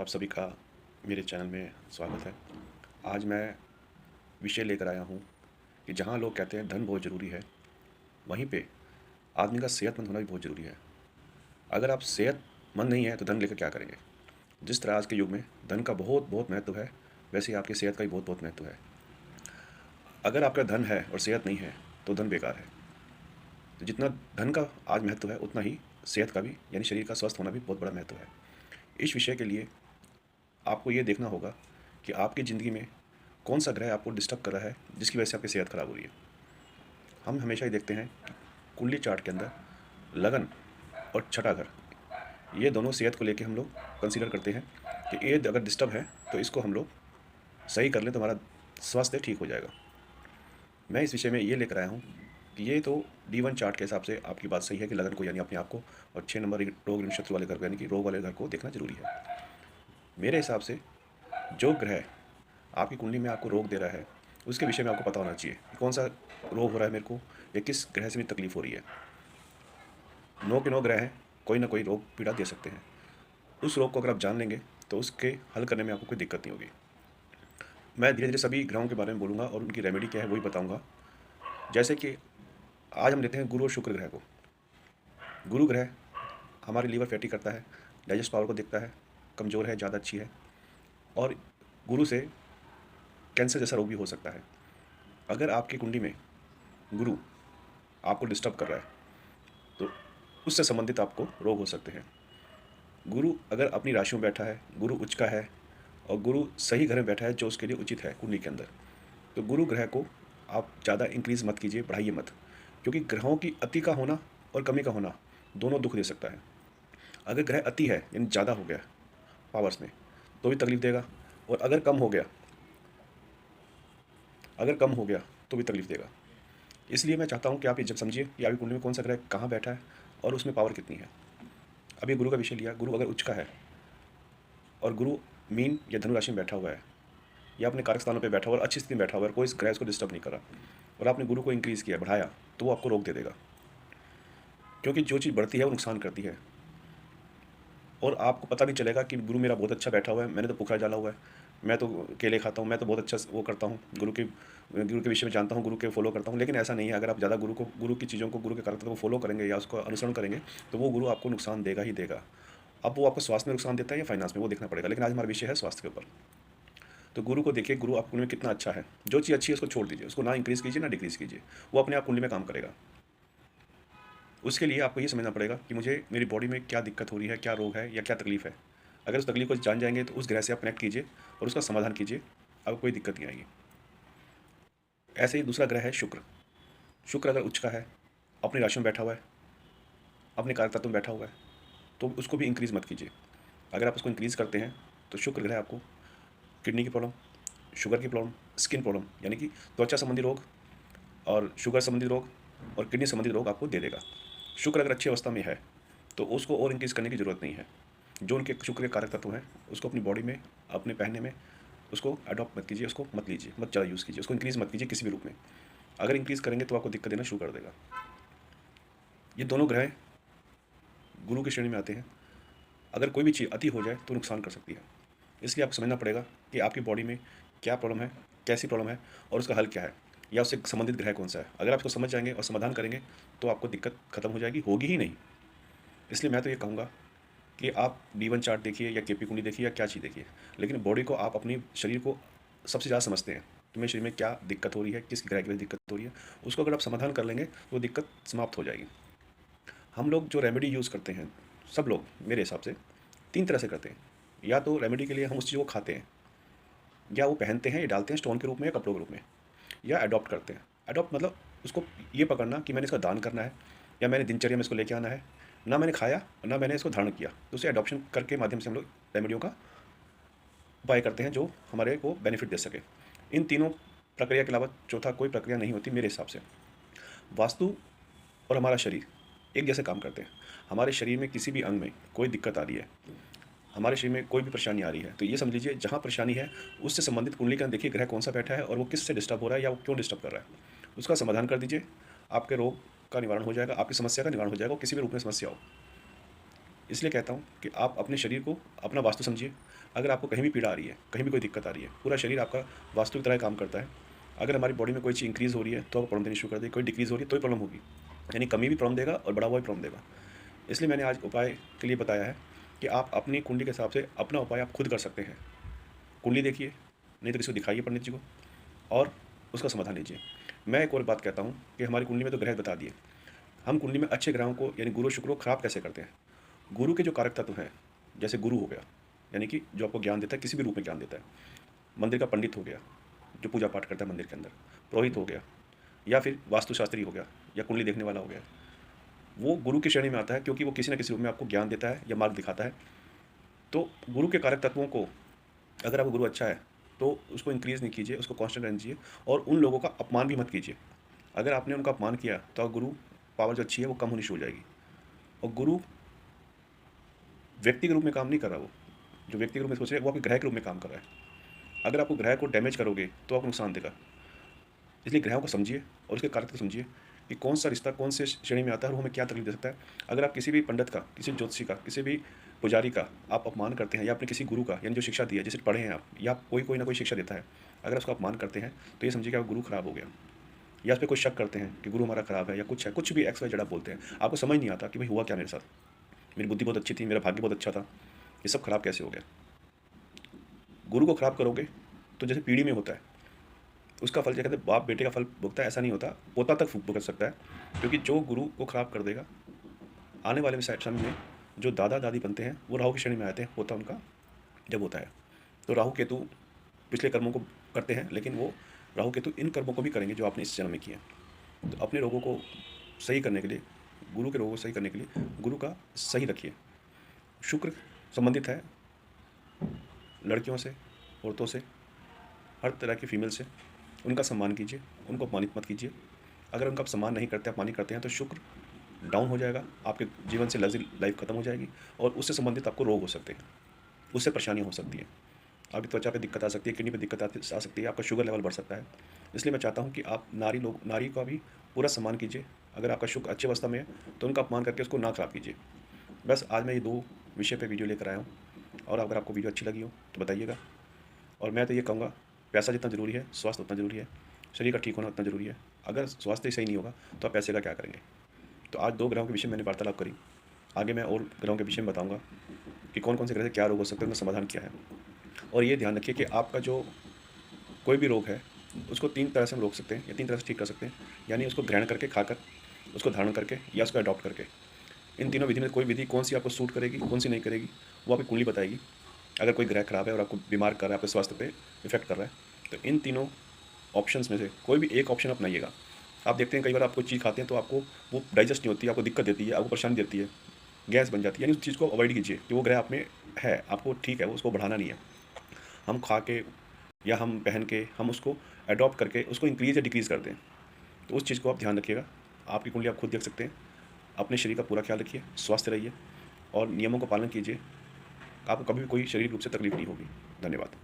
आप सभी का मेरे चैनल में स्वागत है। आज मैं विषय लेकर आया हूँ कि जहाँ लोग कहते हैं धन बहुत ज़रूरी है, वहीं पे आदमी का सेहतमंद होना भी बहुत ज़रूरी है। अगर आप सेहतमंद नहीं हैं तो धन लेकर क्या करेंगे? जिस तरह आज के युग में धन का बहुत बहुत महत्व है, वैसे ही आपकी सेहत का भी बहुत बहुत महत्व है। अगर आपका धन है और सेहत नहीं है तो धन बेकार है। तो जितना धन का आज महत्व है उतना ही सेहत का भी, यानी शरीर का स्वस्थ होना भी बहुत बड़ा महत्व है। इस विषय के लिए आपको ये देखना होगा कि आपकी ज़िंदगी में कौन सा ग्रह आपको डिस्टर्ब कर रहा है, जिसकी वजह से आपकी सेहत खराब हो रही है। हम हमेशा ही देखते हैं कि कुंडली चार्ट के अंदर लगन और छठा घर, ये दोनों सेहत को लेके हम लोग कंसीडर करते हैं कि ये अगर डिस्टर्ब है तो इसको हम लोग सही कर लें तो हमारा स्वास्थ्य ठीक हो जाएगा। मैं इस विषय में ये लेकर आया हूँ कि ये तो D1 चार्ट के हिसाब से आपकी बात सही है कि लगन को, यानी अपने आप को, और 6 नंबर रोग नक्षत्र वाले घर को, यानी कि रोग वाले घर को देखना जरूरी है। मेरे हिसाब से जो ग्रह आपकी कुंडली में आपको रोग दे रहा है, उसके विषय में आपको पता होना चाहिए कि कौन सा रोग हो रहा है मेरे को, या किस ग्रह से मेरी तकलीफ हो रही है। 9 के 9 ग्रह हैं, कोई ना कोई रोग पीड़ा दे सकते हैं। उस रोग को अगर आप जान लेंगे तो उसके हल करने में आपको कोई दिक्कत नहीं होगी। मैं धीरे धीरे सभी ग्रहों के बारे में बोलूँगा और उनकी रेमेडी क्या है वही बताऊँगा। जैसे कि आज हम लेते हैं गुरु और शुक्र ग्रह को। गुरु ग्रह हमारे लीवर फैटी करता है, डाइजेस्ट पावर को देखता है, कमज़ोर है, ज़्यादा अच्छी है, और गुरु से कैंसर जैसा रोग भी हो सकता है। अगर आपकी कुंडली में गुरु आपको डिस्टर्ब कर रहा है तो उससे संबंधित आपको रोग हो सकते हैं। गुरु अगर अपनी राशि में बैठा है, गुरु उच्च का है और गुरु सही घर में बैठा है जो उसके लिए उचित है कुंडली के अंदर, तो गुरु ग्रह को आप ज़्यादा इंक्रीज़ मत कीजिए, बढ़ाइए मत, क्योंकि ग्रहों की अति का होना और कमी का होना दोनों दुख दे सकता है। अगर ग्रह अति है यानी ज़्यादा हो गया पावर्स में तो भी तकलीफ देगा, और अगर कम हो गया तो भी तकलीफ देगा। इसलिए मैं चाहता हूँ कि आप ये जब समझिए कि आपकी कुंडली में कौन सा ग्रह कहाँ बैठा है और उसमें पावर कितनी है। अभी गुरु का विषय लिया, गुरु अगर उच्च का है और गुरु मीन या धनु राशि में बैठा हुआ है या अपने कारक स्थानों पर बैठा हुआ और अच्छी स्थिति में बैठा हुआ है, कोई इस ग्रह को डिस्टर्ब नहीं करा, और आपने गुरु को इंक्रीज़ किया, बढ़ाया, तो वो आपको रोक दे देगा। क्योंकि जो चीज़ बढ़ती है वो नुकसान करती है, और आपको पता नहीं चलेगा कि गुरु मेरा बहुत अच्छा बैठा हुआ है, मैंने तो पुखरा डाला हुआ है, मैं तो केले खाता हूँ, मैं तो बहुत अच्छा वो करता हूँ, गुरु के विषय में जानता हूँ, गुरु के फॉलो करता हूँ। लेकिन ऐसा नहीं है। अगर आप ज़्यादा गुरु की चीज़ों को, गुरु के करतव्य को फॉलो करेंगे या उसको अनुसरण करेंगे तो वो गुरु आपको नुकसान देगा ही देगा। अब वो आपको स्वास्थ्य में नुकसान देता है या फाइनेंस में, वो देखना पड़ेगा। लेकिन आज हमारा विषय है स्वास्थ्य के ऊपर। तो गुरु को देखिए, गुरु आपकी कुंडली में कितना अच्छा है। जो चीज़ अच्छी है उसको छोड़ दीजिए, उसको ना इंक्रीज़ कीजिए ना डिक्रीज़ कीजिए, वो अपने आप कुंडली में काम करेगा। उसके लिए आपको ये समझना पड़ेगा कि मुझे मेरी बॉडी में क्या दिक्कत हो रही है, क्या रोग है या क्या तकलीफ़ है। अगर उस तकलीफ को जान जाएंगे तो उस ग्रह से आप कनेक्ट कीजिए और उसका समाधान कीजिए, आपको कोई दिक्कत नहीं आएगी। ऐसे ही दूसरा ग्रह है शुक्र। शुक्र अगर उच्च का है, अपनी राशि में बैठा हुआ है, अपने कारक तत्व में बैठा हुआ है, तो उसको भी इंक्रीज़ मत कीजिए। अगर आप उसको इंक्रीज़ करते हैं तो शुक्र ग्रह आपको किडनी की प्रॉब्लम, शुगर की प्रॉब्लम, स्किन प्रॉब्लम, यानी कि त्वचा संबंधी रोग और शुगर संबंधी रोग और किडनी संबंधी रोग आपको दे देगा। शुक्र अगर अच्छी अवस्था में है तो उसको और इंक्रीज़ करने की ज़रूरत नहीं है। जो उनके शुक्र के कारक तत्व हैं उसको अपनी बॉडी में, अपने पहनने में, उसको अडॉप्ट मत कीजिए, उसको मत लीजिए, मत ज़्यादा यूज़ कीजिए, उसको इंक्रीज़ मत कीजिए किसी भी रूप में। अगर इंक्रीज़ करेंगे तो आपको दिक्कत देना शुरू कर देगा। ये दोनों ग्रह गुरु की श्रेणी में आते हैं। अगर कोई भी चीज़ अति हो जाए तो नुकसान कर सकती है। इसलिए आपको समझना पड़ेगा कि आपकी बॉडी में क्या प्रॉब्लम है, कैसी प्रॉब्लम है और उसका हल क्या है, या उससे संबंधित ग्रह कौन सा है। अगर आप इसको समझ जाएंगे और समाधान करेंगे तो आपको दिक्कत खत्म हो जाएगी, होगी ही नहीं। इसलिए मैं तो ये कहूँगा कि आप D1 चार्ट देखिए या केपी कुंडली देखिए या क्या चीज़ देखिए, लेकिन बॉडी को, आप अपनी शरीर को सबसे ज़्यादा समझते हैं। तुम्हें शरीर में क्या दिक्कत हो रही है, किस ग्रह की वजह से दिक्कत हो रही है, उसको अगर आप समाधान कर लेंगे तो दिक्कत समाप्त हो जाएगी। हम लोग जो रेमेडी यूज़ करते हैं, सब लोग मेरे हिसाब से 3 तरह से करते हैं। या तो रेमेडी के लिए हम उस चीज़ को खाते हैं, या वो पहनते हैं या डालते हैं स्टोन के रूप में या कपड़ों के रूप में, या अडॉप्ट करते हैं। अडॉप्ट मतलब उसको ये पकड़ना कि मैंने इसका दान करना है या मैंने दिनचर्या में इसको लेके आना है, ना मैंने खाया ना मैंने इसको धारण किया, तो उसे अडॉप्शन करके माध्यम से हम लोग रेमेडियों का उपाय करते हैं जो हमारे को बेनिफिट दे सके। इन तीनों प्रक्रिया के अलावा चौथा कोई प्रक्रिया नहीं होती मेरे हिसाब से। वास्तु और हमारा शरीर एक जैसे काम करते हैं। हमारे शरीर में किसी भी अंग में कोई दिक्कत आ रही है, हमारे शरीर में कोई भी परेशानी आ रही है, तो ये समझ लीजिए जहाँ परेशानी है उससे संबंधित कुंडली का देखिए ग्रह कौन सा बैठा है और वो किससे डिस्टर्ब हो रहा है या वो क्यों डिस्टर्ब कर रहा है, उसका समाधान कर दीजिए। आपके रोग का निवारण हो जाएगा, आपकी समस्या का निवारण हो जाएगा, किसी भी रूप में समस्या हो। इसलिए कहता हूँ कि आप अपने शरीर को अपना वास्तु समझिए, अगर आपको कहीं भी पीड़ा आ रही है, कहीं भी कोई दिक्कत आ रही है, पूरा शरीर आपका वास्तु की तरह काम करता है। अगर हमारी बॉडी में कोई चीज़ इंक्रीज़ हो रही है तो आपको प्रॉब्लम देनी शुरू कर देगी, कोई डिक्रीज़ हो रही है तो भी प्रॉब्लम होगी। यानी कमी भी प्रॉब्लम देगा और बढ़ा हुआ भी प्रॉब्लम देगा। इसलिए मैंने आज उपाय के लिए बताया है कि आप अपनी कुंडली के हिसाब से अपना उपाय आप खुद कर सकते हैं। कुंडली देखिए, नहीं तो किसी को दिखाइए पंडित जी को, और उसका समाधान लीजिए। मैं एक और बात कहता हूँ कि हमारी कुंडली में तो ग्रह बता दिए, हम कुंडली में अच्छे ग्रहों को यानी गुरु शुक्र को खराब कैसे करते हैं। गुरु के जो कारक तत्व हैं, जैसे गुरु हो गया, यानी कि जो आपको ज्ञान देता है, किसी भी रूप में ज्ञान देता है। मंदिर का पंडित हो गया, जो पूजा पाठ करता है मंदिर के अंदर। पुरोहित हो गया, या फिर वास्तुशास्त्री हो गया, या कुंडली देखने वाला हो गया। वो गुरु की श्रेणी में आता है, क्योंकि वो किसी न किसी रूप में आपको ज्ञान देता है या मार्ग दिखाता है। तो गुरु के कारक तत्वों को, अगर आपका गुरु अच्छा है तो उसको इंक्रीज़ नहीं कीजिए, उसको कांस्टेंट रहने दीजिए, और उन लोगों का अपमान भी मत कीजिए। अगर आपने उनका अपमान किया तो गुरु पावर जो अच्छी है वो कम होनी शुरू हो जाएगी। और गुरु व्यक्ति के रूप में काम नहीं कर रहा, वो जो व्यक्ति के रूप में सोच रहे हैं वो आपके ग्रह के रूप में काम कर रहा है। अगर आपको ग्रह को डैमेज करोगे तो आपको नुकसान देगा। इसलिए ग्रहों को समझिए और उसके कारक को समझिए कि कौन सा रिश्ता कौन से श्रेणी में आता है और वो हमें क्या तकलीफ दे सकता है। अगर आप किसी भी पंडित का, किसी ज्योतिषी का, किसी भी पुजारी का आप अपमान करते हैं, या अपने किसी गुरु का, यानी जो शिक्षा दी है, जिसे पढ़े हैं आप, या कोई ना कोई शिक्षा देता है, अगर उसका अपमान करते हैं तो ये समझिए कि आपका गुरु खराब हो गया। या उस पर कोई शक करते हैं कि गुरु हमारा खराब है या कुछ है, कुछ भी एक्स वाई जेड आप बोलते हैं, आपको समझ नहीं आता कि भाई हुआ क्या मेरे साथ। मेरी बुद्धि बहुत अच्छी थी, मेरा भाग्य बहुत अच्छा था, ये सब खराब कैसे हो गया। गुरु को खराब करोगे तो जैसे पीढ़ी में होता है, उसका फल क्या कहते हैं, बाप बेटे का फल भुगता है, ऐसा नहीं होता, पोता तक भुगत सकता है। क्योंकि जो गुरु को खराब कर देगा, आने वाले समय में जो दादा दादी बनते हैं वो राहु की श्रेणी में आते हैं, पोता उनका जब होता है। तो राहु केतु पिछले कर्मों को करते हैं, लेकिन वो राहु केतु इन कर्मों को भी करेंगे जो आपने इस जन्म में किए हैं। तो अपने रोगों को सही करने के लिए, गुरु के रोगों को सही करने के लिए गुरु का सही रखिए। शुक्र संबंधित है लड़कियों से, औरतों से, हर तरह की फीमेल से। उनका सम्मान कीजिए, उनको अपमानित मत कीजिए। अगर उनका आप सम्मान नहीं करते, अपमानित करते हैं, तो शुक्र डाउन हो जाएगा, आपके जीवन से लग्जरी लाइफ खत्म हो जाएगी, और उससे संबंधित आपको रोग हो सकते हैं, उससे परेशानियाँ हो सकती हैं। आपकी त्वचा पे दिक्कत आ सकती है, किडनी पे दिक्कत आ सकती है, आपका शुगर लेवल बढ़ सकता है। इसलिए मैं चाहता हूँ कि आप नारी का भी पूरा सम्मान कीजिए। अगर आपका शुक्र अच्छी अवस्था में है तो उनका अपमान करके उसको ना खराब कीजिए। बस आज मैं ये 2 विषय पे वीडियो लेकर आया हूँ, और अगर आपको वीडियो अच्छी लगी हो तो बताइएगा। और मैं तो ये कहूँगा, पैसा जितना ज़रूरी है, स्वास्थ्य उतना ज़रूरी है, शरीर का ठीक होना उतना ज़रूरी है। अगर स्वास्थ्य सही नहीं होगा तो आप पैसे का क्या करेंगे। तो आज 2 ग्रहों के विषय में मैंने वार्तालाप करी। आगे मैं और ग्रहों के विषय में बताऊँगा कि कौन कौन से ग्रह से क्या रोग हो सकते हैं, उनका समाधान क्या है। और ये ध्यान रखिए कि आपका जो कोई भी रोग है उसको 3 तरह से हम रोक सकते हैं, या 3 तरह से ठीक कर सकते हैं। यानी उसको ग्रहण करके, खाकर, उसको धारण करके, या उसको अडॉप्ट करके। इन तीनों विधि में कोई विधि कौन सी आपको सूट करेगी, कौन सी नहीं करेगी, वो आपकी कुंडली बताएगी। अगर कोई ग्रह खराब है और आपको बीमार कर रहा है, आपके स्वास्थ्य पे इफेक्ट कर रहा है, तो इन तीनों ऑप्शंस में से कोई भी एक ऑप्शन अपनाइएगा। आप देखते हैं कई बार आप कोई चीज़ खाते हैं तो आपको वो डाइजेस्ट नहीं होती, आपको दिक्कत देती है, आपको परेशानी देती है, गैस बन जाती है। यानी उस चीज़ को अवॉइड कीजिए कि वो ग्रह आप में है, आपको ठीक है, वो उसको बढ़ाना नहीं है। हम खा के या हम पहन के हम उसको अडॉप्ट करके उसको इंक्रीज़ या डिक्रीज़ कर दें, तो उस चीज़ को आप ध्यान रखिएगा। आपकी कुंडली आप खुद देख सकते हैं। अपने शरीर का पूरा ख्याल रखिए, स्वस्थ रहिए और नियमों का पालन कीजिए। आपको कभी भी कोई शारीरिक रूप से तकलीफ नहीं होगी। धन्यवाद।